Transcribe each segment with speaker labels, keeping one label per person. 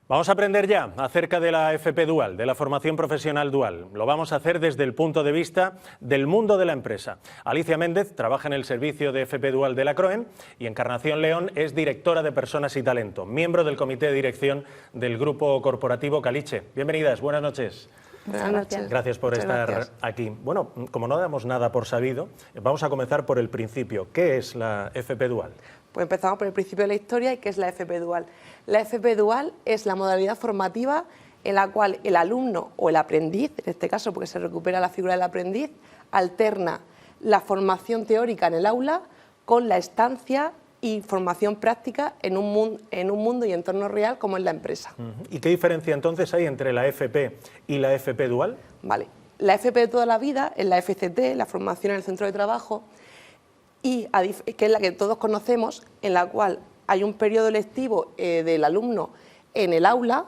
Speaker 1: Vamos a aprender ya acerca de la FP Dual, de la formación profesional dual. Lo vamos a hacer desde el punto de vista del mundo de la empresa. Alicia Méndez trabaja en el servicio de FP Dual de la CROEM y Encarnación León es directora de Personas y Talento, miembro del comité de dirección del grupo corporativo Caliche. Bienvenidas, buenas noches.
Speaker 2: Buenas noches.
Speaker 1: Gracias por estar aquí. Bueno, como no damos nada por sabido, vamos a comenzar por el principio. ¿Qué es la FP Dual?
Speaker 2: Pues empezamos por el principio de la historia y qué es la FP Dual. La FP Dual es la modalidad formativa en la cual el alumno o el aprendiz, en este caso porque se recupera la figura del aprendiz, alterna la formación teórica en el aula con la estancia y formación práctica en un mundo y entorno real como es la empresa.
Speaker 1: ¿Y qué diferencia entonces hay entre la FP y la FP Dual?
Speaker 2: Vale, la FP de toda la vida es la FCT, la formación en el centro de trabajo, y que es la que todos conocemos, en la cual hay un periodo lectivo del alumno en el aula,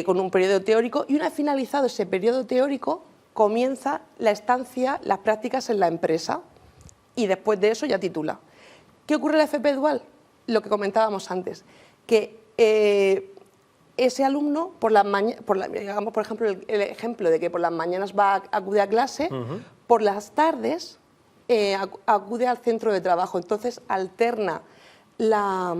Speaker 2: con un periodo teórico, y una vez finalizado ese periodo teórico, comienza la estancia, las prácticas en la empresa, y después de eso ya titula. ¿Qué ocurre en la FP Dual? Lo que comentábamos antes, que ese alumno, digamos, por ejemplo, el ejemplo de que por las mañanas acude a clase, por las tardes acude al centro de trabajo, entonces alterna la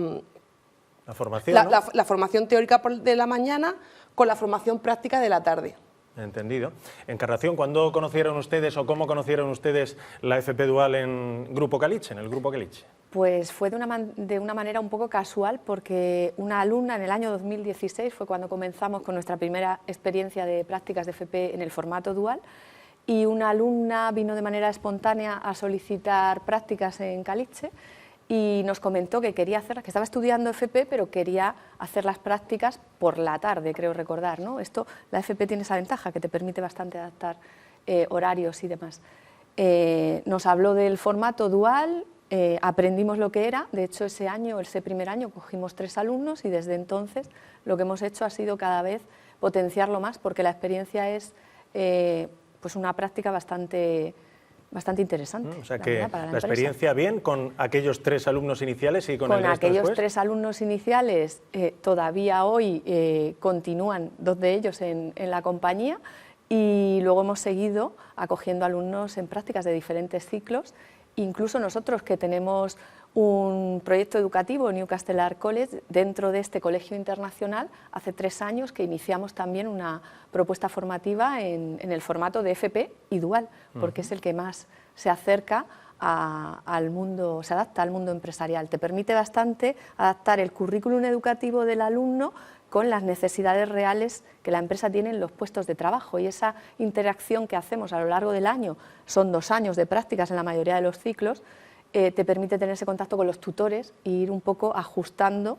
Speaker 1: formación, ¿no?
Speaker 2: la formación teórica de la mañana con la formación práctica de la tarde.
Speaker 1: Entendido. Encarnación, ¿cuándo conocieron ustedes o cómo conocieron ustedes la FP Dual en Grupo Caliche, en el Grupo Caliche?
Speaker 3: Pues fue de una manera un poco casual, porque una alumna en el año 2016 fue cuando comenzamos con nuestra primera experiencia de prácticas de FP en el formato dual, y una alumna vino de manera espontánea a solicitar prácticas en Caliche y nos comentó que quería hacerlas, que estaba estudiando FP, pero quería hacer las prácticas por la tarde, creo recordar, ¿no? La FP tiene esa ventaja, que te permite bastante adaptar horarios y demás. Nos habló del formato dual, aprendimos lo que era. De hecho, ese primer año cogimos 3 alumnos y desde entonces lo que hemos hecho ha sido cada vez potenciarlo más, porque la experiencia es pues una práctica bastante interesante.
Speaker 1: O sea que la experiencia bien con aquellos 3 alumnos iniciales y con el resto
Speaker 3: aquellos
Speaker 1: después.
Speaker 3: 3 alumnos iniciales todavía hoy continúan 2 de ellos en la compañía, y luego hemos seguido acogiendo alumnos en prácticas de diferentes ciclos. Incluso nosotros, que tenemos un proyecto educativo, Newcastle Art College, dentro de este colegio internacional, hace 3 años que iniciamos también una propuesta formativa en el formato de FP y Dual, porque es el que más se acerca al mundo, se adapta al mundo empresarial. Te permite bastante adaptar el currículum educativo del alumno con las necesidades reales que la empresa tiene en los puestos de trabajo, y esa interacción que hacemos a lo largo del año, son 2 años de prácticas en la mayoría de los ciclos, te permite tener ese contacto con los tutores e ir un poco ajustando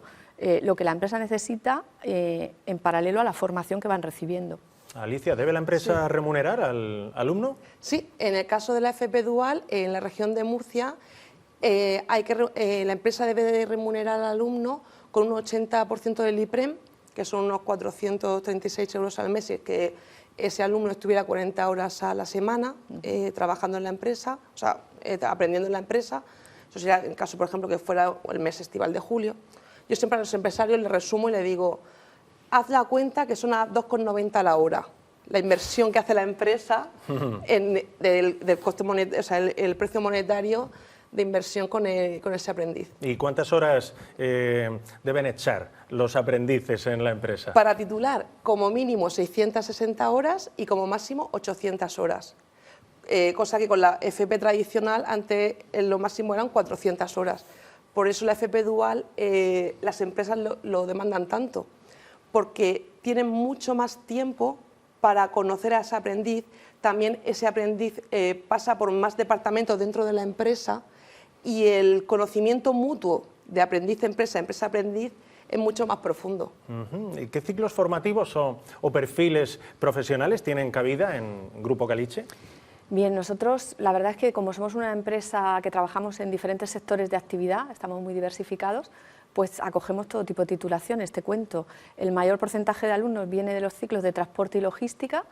Speaker 3: lo que la empresa necesita en paralelo a la formación que van recibiendo.
Speaker 1: Alicia, ¿debe la empresa remunerar al alumno?
Speaker 2: Sí, en el caso de la FP Dual, en la región de Murcia, la empresa debe de remunerar al alumno con un 80% del IPREM, que son unos 436 euros al mes, y que ese alumno estuviera 40 horas a la semana trabajando en la empresa, o sea, aprendiendo en la empresa. Eso sería el caso, por ejemplo, que fuera el mes estival de julio. Yo siempre a los empresarios les resumo y les digo: haz la cuenta que son a 2,90 la hora, la inversión que hace la empresa del coste monetario, o sea, el precio monetario de inversión con ese aprendiz.
Speaker 1: ¿Y cuántas horas deben echar los aprendices en la empresa?
Speaker 2: Para titular, como mínimo 660 horas y como máximo 800 horas. Cosa que con la FP tradicional antes lo máximo eran 400 horas. Por eso la FP Dual las empresas lo demandan tanto, porque tienen mucho más tiempo para conocer a ese aprendiz. También ese aprendiz pasa por más departamentos dentro de la empresa, y el conocimiento mutuo de aprendiz-empresa, empresa-aprendiz, es mucho más profundo.
Speaker 1: ¿Y qué ciclos formativos o perfiles profesionales tienen cabida en Grupo Caliche?
Speaker 3: Bien, nosotros la verdad es que como somos una empresa que trabajamos en diferentes sectores de actividad, estamos muy diversificados, pues acogemos todo tipo de titulaciones. Te cuento, el mayor porcentaje de alumnos viene de los ciclos de transporte y logística,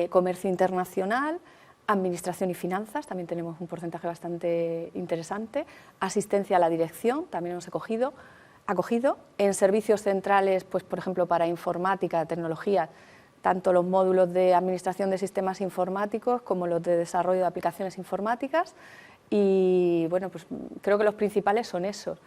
Speaker 3: comercio internacional, administración y finanzas, también tenemos un porcentaje bastante interesante, asistencia a la dirección, también hemos acogido, acogido. En servicios centrales, pues por ejemplo para informática, tecnología, tanto los módulos de administración de sistemas informáticos como los de desarrollo de aplicaciones informáticas. Y bueno, pues creo que los principales son esos.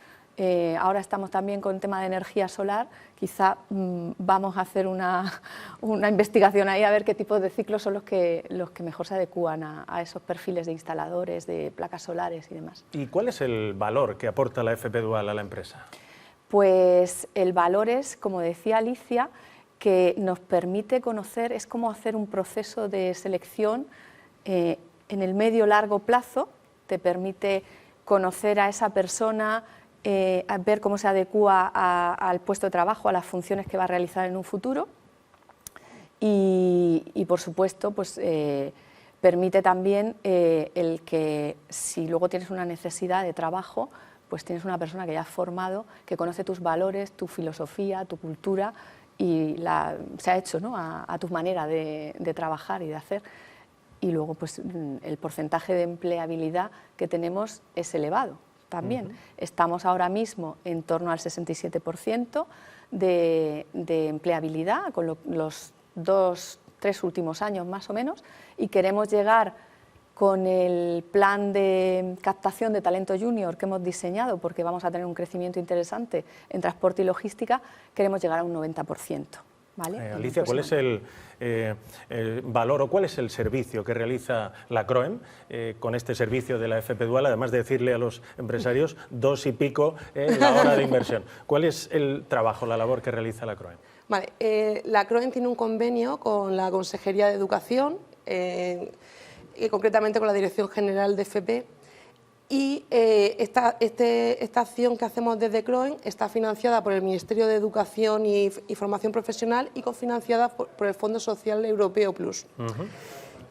Speaker 3: Ahora estamos también con el tema de energía solar, quizá vamos a hacer una investigación ahí a ver qué tipos de ciclos son los que mejor se adecúan a esos perfiles de instaladores, de placas solares y demás.
Speaker 1: ¿Y cuál es el valor que aporta la FP Dual a la empresa?
Speaker 3: Pues el valor es, como decía Alicia, que nos permite conocer, es como hacer un proceso de selección en el medio-largo plazo, te permite conocer a esa persona, a ver cómo se adecúa al puesto de trabajo, a las funciones que va a realizar en un futuro y por supuesto, pues, permite también el que si luego tienes una necesidad de trabajo, pues tienes una persona que ya has formado, que conoce tus valores, tu filosofía, tu cultura y se ha hecho, ¿no?, a tu manera de trabajar y de hacer. Y luego pues el porcentaje de empleabilidad que tenemos es elevado también. Estamos ahora mismo en torno al 67% de empleabilidad con los 2-3 últimos años más o menos, y queremos llegar con el plan de captación de talento junior que hemos diseñado, porque vamos a tener un crecimiento interesante en transporte y logística, queremos llegar a un 90%. ¿Vale?
Speaker 1: Alicia, ¿cuál es el valor o cuál es el servicio que realiza la CROEM con este servicio de la FP Dual, además de decirle a los empresarios 2 y pico la hora de inversión? ¿Cuál es el trabajo, la labor que realiza la CROEM?
Speaker 2: Vale, la CROEM tiene un convenio con la Consejería de Educación, y concretamente con la Dirección General de FP, y esta acción que hacemos desde CROEM está financiada por el Ministerio de Educación y Formación Profesional y cofinanciada por el Fondo Social Europeo Plus.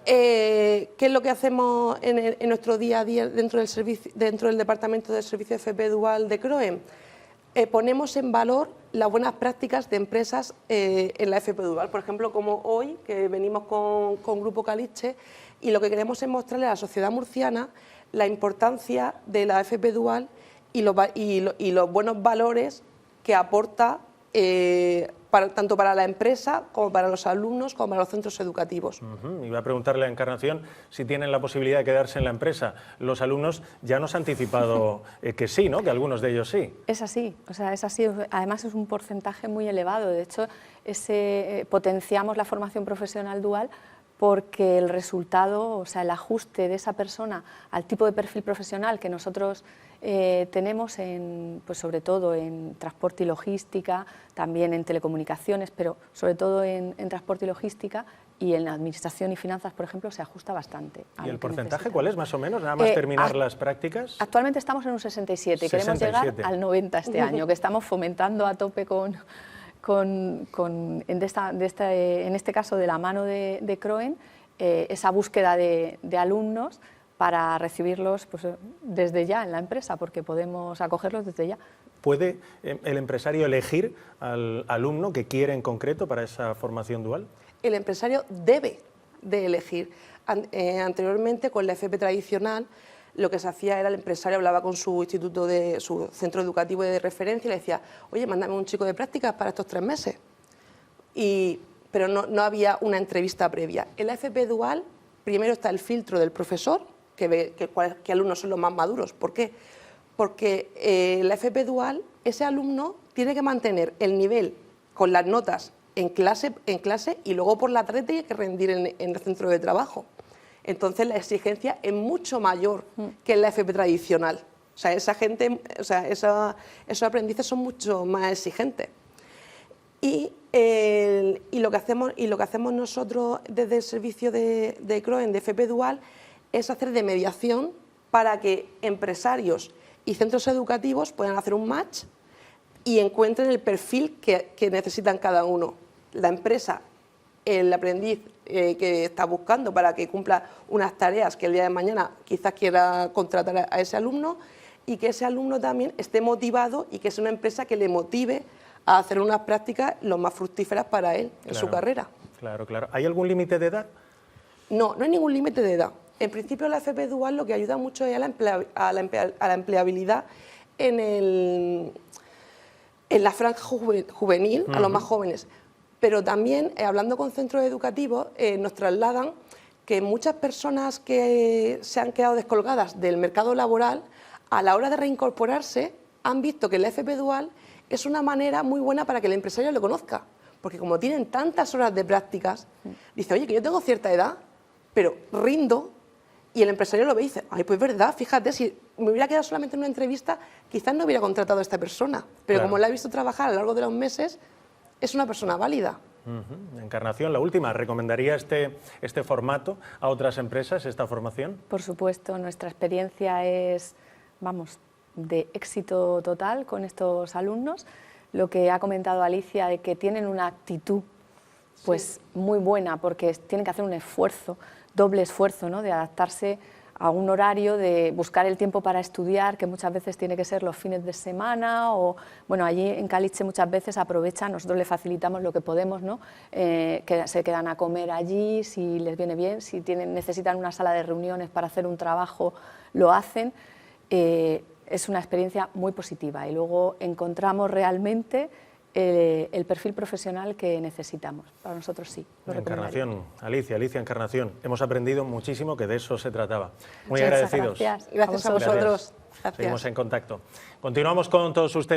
Speaker 2: ¿Qué es lo que hacemos en nuestro día a día dentro del Departamento de Servicio FP Dual de CROEM? Ponemos en valor las buenas prácticas de empresas en la FP Dual, por ejemplo, como hoy, que venimos con Grupo Caliche, y lo que queremos es mostrarle a la sociedad murciana la importancia de la FP Dual y los buenos valores que aporta tanto para la empresa como para los alumnos como para los centros educativos.
Speaker 1: Iba a preguntarle a Encarnación si tienen la posibilidad de quedarse en la empresa. Los alumnos ya nos han anticipado que sí, ¿no?, que algunos de ellos sí.
Speaker 3: Es así, o sea, es así. Además es un porcentaje muy elevado. De hecho, potenciamos la formación profesional dual porque el resultado, o sea, el ajuste de esa persona al tipo de perfil profesional que nosotros tenemos, pues sobre todo en transporte y logística, también en telecomunicaciones, pero sobre todo en transporte y logística y en administración y finanzas, por ejemplo, se ajusta bastante.
Speaker 1: ¿Y el porcentaje cuál es, más o menos, nada más terminar las prácticas?
Speaker 3: Actualmente estamos en un 67 y queremos llegar al 90 este año, que estamos fomentando a tope en este caso de la mano de CROEM, esa búsqueda de alumnos para recibirlos pues, desde ya en la empresa, porque podemos acogerlos desde ya.
Speaker 1: ¿Puede el empresario elegir al alumno que quiere en concreto para esa formación dual?
Speaker 2: El empresario debe de elegir. Anteriormente, con la FP tradicional, lo que se hacía era el empresario hablaba con su instituto, su centro educativo de referencia y le decía, oye, mándame un chico de prácticas para estos 3 meses. Pero no había una entrevista previa. En la FP Dual, primero está el filtro del profesor, que ve qué alumnos son los más maduros. ¿Por qué? Porque en la FP Dual, ese alumno tiene que mantener el nivel con las notas en clase y luego por la tarde tiene que rendir en el centro de trabajo. Entonces la exigencia es mucho mayor que en la FP tradicional. O sea, esos aprendices son mucho más exigentes. Y lo que hacemos nosotros desde el servicio de CROEM, de FP Dual, es hacer de mediación para que empresarios y centros educativos puedan hacer un match y encuentren el perfil que necesitan cada uno. La empresa, el aprendiz que está buscando para que cumpla unas tareas que el día de mañana quizás quiera contratar a ese alumno, y que ese alumno también esté motivado y que sea una empresa que le motive a hacer unas prácticas lo más fructíferas para él en su carrera.
Speaker 1: Claro, claro. ¿Hay algún límite de edad?
Speaker 2: No, no hay ningún límite de edad. En principio la FP Dual lo que ayuda mucho es a la empleabilidad en en la franja juvenil, a los más jóvenes. Pero también, hablando con centros educativos, nos trasladan que muchas personas que se han quedado descolgadas del mercado laboral, a la hora de reincorporarse, han visto que la FP Dual es una manera muy buena para que el empresario lo conozca. Porque como tienen tantas horas de prácticas, dice, oye, que yo tengo cierta edad, pero rindo, y el empresario lo ve y dice, ay, pues verdad, fíjate, si me hubiera quedado solamente en una entrevista, quizás no hubiera contratado a esta persona, pero
Speaker 1: Claro.
Speaker 2: como la he visto trabajar a lo largo de los meses, es una persona válida.
Speaker 1: Encarnación, la última, ¿recomendaría este formato a otras empresas, esta formación?
Speaker 3: Por supuesto, nuestra experiencia es, vamos, de éxito total con estos alumnos. Lo que ha comentado Alicia, de que tienen una actitud pues muy buena, porque tienen que hacer un esfuerzo, doble esfuerzo, ¿no?, de adaptarse a un horario, de buscar el tiempo para estudiar, que muchas veces tiene que ser los fines de semana, o bueno, allí en Caliche muchas veces aprovechan, nosotros les facilitamos lo que podemos, ¿no?, que se quedan a comer allí, si les viene bien, si necesitan una sala de reuniones para hacer un trabajo, lo hacen. Es una experiencia muy positiva y luego encontramos realmente el perfil profesional que necesitamos. Para nosotros sí.
Speaker 1: Encarnación, Alicia, Encarnación, hemos aprendido muchísimo, que de eso se trataba. Muy
Speaker 3: Muchas
Speaker 1: agradecidos.
Speaker 3: gracias.
Speaker 2: Gracias a vosotros. Gracias.
Speaker 1: Seguimos en contacto. Continuamos con todos ustedes.